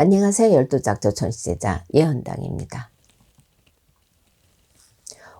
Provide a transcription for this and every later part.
안녕하세요. 12짝조 천시제자 예언당입니다.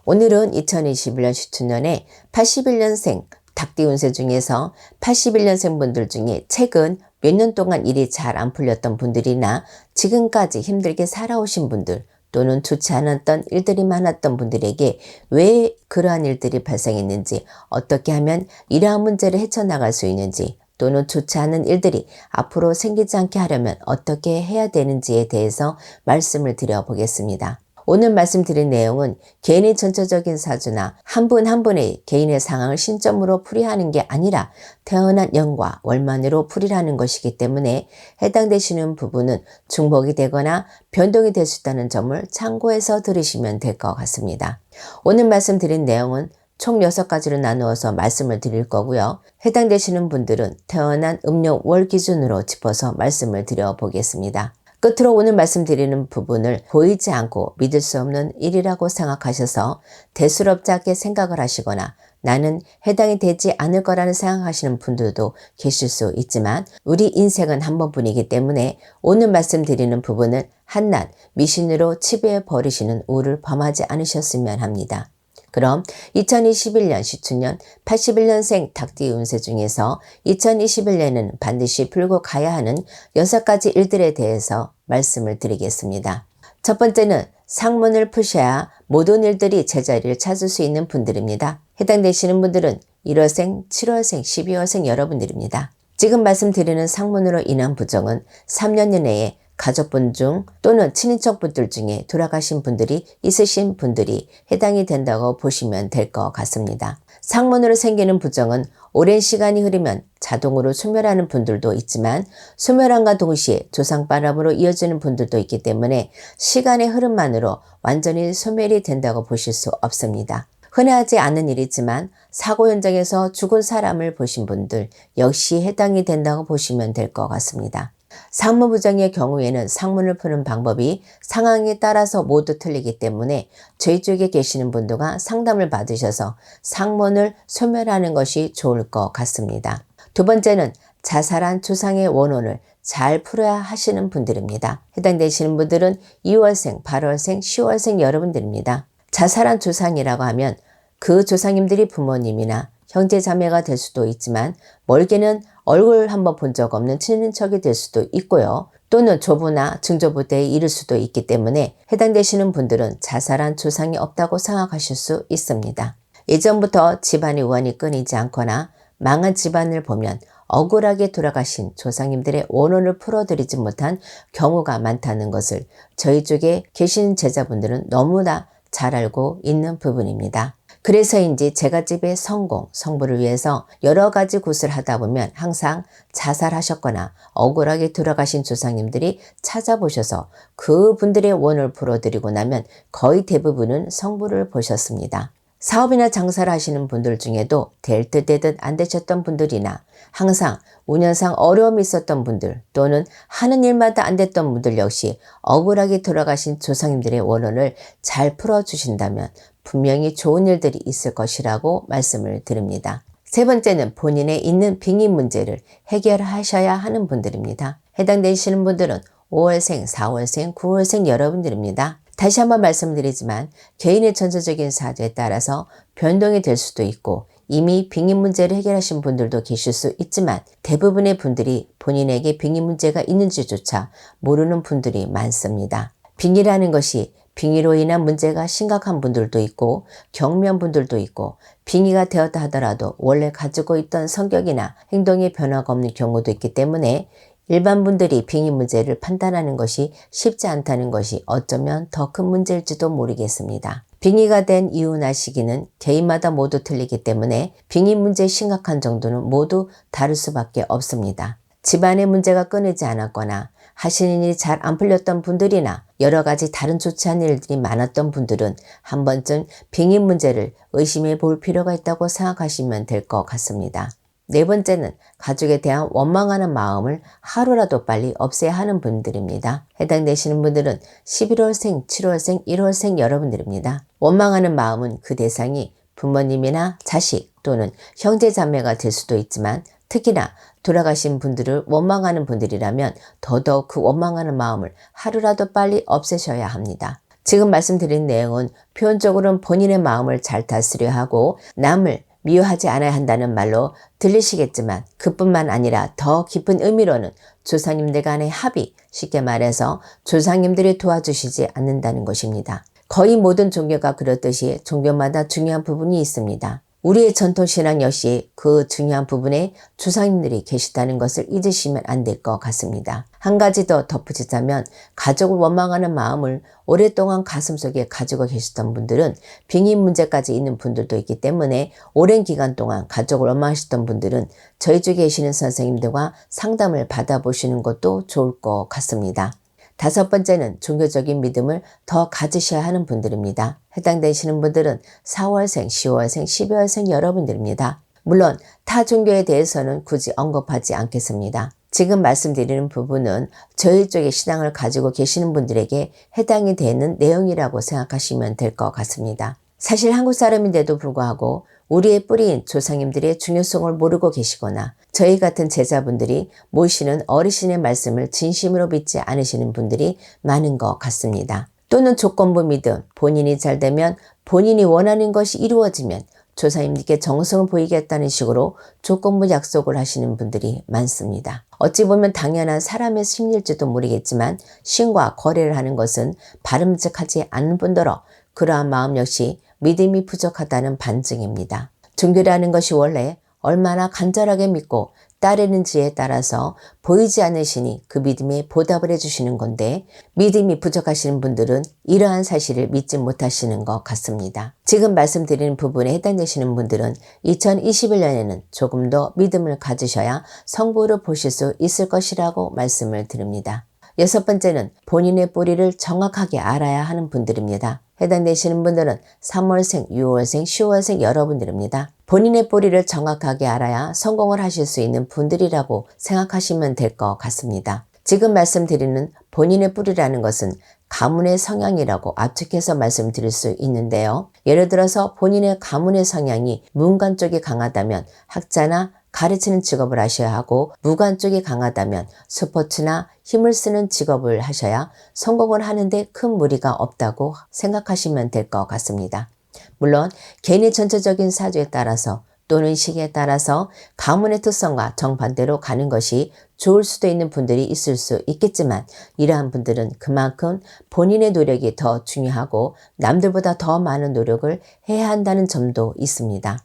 오늘은 2021년 시춘년에 81년생 닭띠 운세 중에서 81년생 분들 중에 최근 몇 년 동안 일이 잘 안 풀렸던 분들이나 지금까지 힘들게 살아오신 분들 또는 좋지 않았던 일들이 많았던 분들에게 왜 그러한 일들이 발생했는지, 어떻게 하면 이러한 문제를 헤쳐나갈 수 있는지, 또는 좋지 않은 일들이 앞으로 생기지 않게 하려면 어떻게 해야 되는지에 대해서 말씀을 드려보겠습니다. 오늘 말씀드린 내용은 개인의 전체적인 사주나 한 분 한 분의 개인의 상황을 신점으로 풀이하는 게 아니라 태어난 연과 월만으로 풀이하는 것이기 때문에 해당되시는 부분은 중복이 되거나 변동이 될 수 있다는 점을 참고해서 들으시면 될 것 같습니다. 오늘 말씀드린 내용은 총 6가지로 나누어서 말씀을 드릴 거고요. 해당되시는 분들은 태어난 음력 월 기준으로 짚어서 말씀을 드려 보겠습니다. 끝으로 오늘 말씀드리는 부분을 보이지 않고 믿을 수 없는 일이라고 생각하셔서 대수롭지 않게 생각을 하시거나 나는 해당이 되지 않을 거라는 생각하시는 분들도 계실 수 있지만 우리 인생은 한 번뿐이기 때문에 오늘 말씀드리는 부분을 한낱 미신으로 치부해 버리시는 우를 범하지 않으셨으면 합니다. 그럼 2021년 시춘년 81년생 닭띠 운세 중에서 2021년에는 반드시 풀고 가야 하는 6가지 일들에 대해서 말씀을 드리겠습니다. 첫 번째는 상문을 푸셔야 모든 일들이 제자리를 찾을 수 있는 분들입니다. 해당되시는 분들은 1월생, 7월생, 12월생 여러분들입니다. 지금 말씀드리는 상문으로 인한 부정은 3년 이내에 가족분 중 또는 친인척분들 중에 돌아가신 분들이 있으신 분들이 해당이 된다고 보시면 될 것 같습니다. 상문으로 생기는 부정은 오랜 시간이 흐르면 자동으로 소멸하는 분들도 있지만 소멸함과 동시에 조상바람으로 이어지는 분들도 있기 때문에 시간의 흐름만으로 완전히 소멸이 된다고 보실 수 없습니다. 흔하지 않은 일이지만 사고 현장에서 죽은 사람을 보신 분들 역시 해당이 된다고 보시면 될 것 같습니다. 상문부정의 경우에는 상문을 푸는 방법이 상황에 따라서 모두 틀리기 때문에 저희 쪽에 계시는 분들과 상담을 받으셔서 상문을 소멸하는 것이 좋을 것 같습니다. 두 번째는 자살한 조상의 원혼을 잘 풀어야 하시는 분들입니다. 해당되시는 분들은 2월생, 8월생, 10월생 여러분들입니다. 자살한 조상이라고 하면 그 조상님들이 부모님이나 형제 자매가 될 수도 있지만 멀게는 얼굴 한번 본 적 없는 친인척이 될 수도 있고요. 또는 조부나 증조부대에 이를 수도 있기 때문에 해당되시는 분들은 자살한 조상이 없다고 생각하실 수 있습니다. 예전부터 집안의 우환이 끊이지 않거나 망한 집안을 보면 억울하게 돌아가신 조상님들의 원혼을 풀어드리지 못한 경우가 많다는 것을 저희 쪽에 계신 제자분들은 너무나 잘 알고 있는 부분입니다. 그래서인지 제가 집의 성공, 성부를 위해서 여러 가지 굿을 하다 보면 항상 자살하셨거나 억울하게 돌아가신 조상님들이 찾아보셔서 그분들의 원을 풀어드리고 나면 거의 대부분은 성부를 보셨습니다. 사업이나 장사를 하시는 분들 중에도 될 듯 되듯 안 되셨던 분들이나 항상 운연상 어려움이 있었던 분들 또는 하는 일마다 안 됐던 분들 역시 억울하게 돌아가신 조상님들의 원혼을 잘 풀어주신다면 분명히 좋은 일들이 있을 것이라고 말씀을 드립니다. 세 번째는 본인의 있는 빙의 문제를 해결하셔야 하는 분들입니다. 해당되시는 분들은 5월생, 4월생, 9월생 여러분들입니다. 다시 한번 말씀드리지만 개인의 전체적인 사주에 따라서 변동이 될 수도 있고 이미 빙의 문제를 해결하신 분들도 계실 수 있지만 대부분의 분들이 본인에게 빙의 문제가 있는지조차 모르는 분들이 많습니다. 빙의라는 것이 빙의로 인한 문제가 심각한 분들도 있고 경미한 분들도 있고 빙의가 되었다 하더라도 원래 가지고 있던 성격이나 행동의 변화가 없는 경우도 있기 때문에 일반 분들이 빙의 문제를 판단하는 것이 쉽지 않다는 것이 어쩌면 더 큰 문제일지도 모르겠습니다. 빙의가 된 이유나 시기는 개인마다 모두 틀리기 때문에 빙의 문제의 심각한 정도는 모두 다를 수밖에 없습니다. 집안의 문제가 끊이지 않았거나 하시는 일이 잘 안 풀렸던 분들이나 여러 가지 다른 좋지 않은 일들이 많았던 분들은 한 번쯤 빙의 문제를 의심해 볼 필요가 있다고 생각하시면 될 것 같습니다. 네 번째는 가족에 대한 원망하는 마음을 하루라도 빨리 없애야 하는 분들입니다. 해당되시는 분들은 11월생, 7월생, 1월생 여러분들입니다. 원망하는 마음은 그 대상이 부모님이나 자식 또는 형제 자매가 될 수도 있지만 특히나 돌아가신 분들을 원망하는 분들이라면 더더욱 그 원망하는 마음을 하루라도 빨리 없애셔야 합니다. 지금 말씀드린 내용은 표현적으로는 본인의 마음을 잘 다스려 하고 남을 미워하지 않아야 한다는 말로 들리시겠지만 그뿐만 아니라 더 깊은 의미로는 조상님들 간의 합의, 쉽게 말해서 조상님들이 도와주시지 않는다는 것입니다. 거의 모든 종교가 그렇듯이 종교마다 중요한 부분이 있습니다. 우리의 전통신앙 역시 그 중요한 부분에 조상님들이 계시다는 것을 잊으시면 안 될 것 같습니다. 한 가지 더 덧붙이자면 가족을 원망하는 마음을 오랫동안 가슴속에 가지고 계셨던 분들은 빙의 문제까지 있는 분들도 있기 때문에 오랜 기간 동안 가족을 원망하셨던 분들은 저희 쪽에 계시는 선생님들과 상담을 받아보시는 것도 좋을 것 같습니다. 다섯 번째는 종교적인 믿음을 더 가지셔야 하는 분들입니다. 해당되시는 분들은 4월생, 10월생, 12월생 여러분들입니다. 물론 타 종교에 대해서는 굳이 언급하지 않겠습니다. 지금 말씀드리는 부분은 저희 쪽의 신앙을 가지고 계시는 분들에게 해당이 되는 내용이라고 생각하시면 될 것 같습니다. 사실 한국 사람인데도 불구하고 우리의 뿌리인 조상님들의 중요성을 모르고 계시거나 저희 같은 제자분들이 모시는 어르신의 말씀을 진심으로 믿지 않으시는 분들이 많은 것 같습니다. 또는 조건부 믿음, 본인이 잘 되면 본인이 원하는 것이 이루어지면 조상님들께 정성을 보이겠다는 식으로 조건부 약속을 하시는 분들이 많습니다. 어찌 보면 당연한 사람의 심리일지도 모르겠지만 신과 거래를 하는 것은 바람직하지 않은 분더러 그러한 마음 역시 믿음이 부족하다는 반증입니다. 종교라는 것이 원래 얼마나 간절하게 믿고 따르는지에 따라서 보이지 않으시니 그 믿음에 보답을 해주시는 건데 믿음이 부족하시는 분들은 이러한 사실을 믿지 못하시는 것 같습니다. 지금 말씀드리는 부분에 해당되시는 분들은 2021년에는 조금 더 믿음을 가지셔야 성부를 보실 수 있을 것이라고 말씀을 드립니다. 여섯 번째는 본인의 뿌리를 정확하게 알아야 하는 분들입니다. 해당되시는 분들은 3월생, 6월생, 10월생 여러분들입니다. 본인의 뿌리를 정확하게 알아야 성공을 하실 수 있는 분들이라고 생각하시면 될 것 같습니다. 지금 말씀드리는 본인의 뿌리라는 것은 가문의 성향이라고 압축해서 말씀드릴 수 있는데요. 예를 들어서 본인의 가문의 성향이 문관 쪽이 강하다면 학자나 가르치는 직업을 하셔야 하고 무관 쪽이 강하다면 스포츠나 힘을 쓰는 직업을 하셔야 성공을 하는데 큰 무리가 없다고 생각하시면 될 것 같습니다. 물론 개인의 전체적인 사주에 따라서 또는 시기에 따라서 가문의 특성과 정반대로 가는 것이 좋을 수도 있는 분들이 있을 수 있겠지만 이러한 분들은 그만큼 본인의 노력이 더 중요하고 남들보다 더 많은 노력을 해야 한다는 점도 있습니다.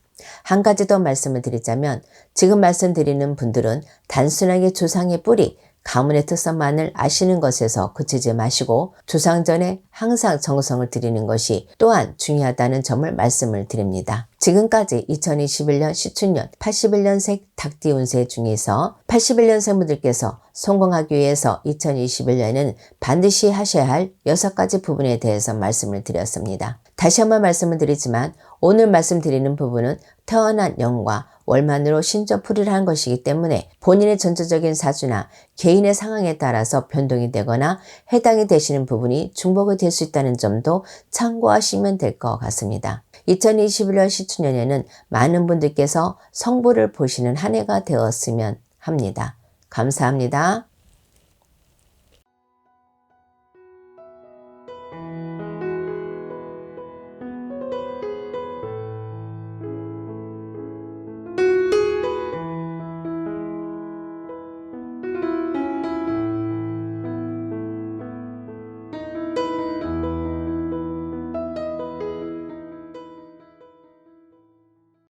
한 가지 더 말씀을 드리자면 지금 말씀드리는 분들은 단순하게 조상의 뿌리, 가문의 특성만을 아시는 것에서 그치지 마시고 조상전에 항상 정성을 드리는 것이 또한 중요하다는 점을 말씀을 드립니다. 지금까지 2021년 시춘년 81년생 닭띠 운세 중에서 81년생 분들께서 성공하기 위해서 2021년에는 반드시 하셔야 할 6가지 부분에 대해서 말씀을 드렸습니다. 다시 한번 말씀을 드리지만 오늘 말씀드리는 부분은 태어난 연과 월만으로 신점풀이를 한 것이기 때문에 본인의 전체적인 사주나 개인의 상황에 따라서 변동이 되거나 해당이 되시는 부분이 중복이 될 수 있다는 점도 참고하시면 될 것 같습니다. 2021년 시춘년에는 많은 분들께서 성부를 보시는 한 해가 되었으면 합니다. 감사합니다.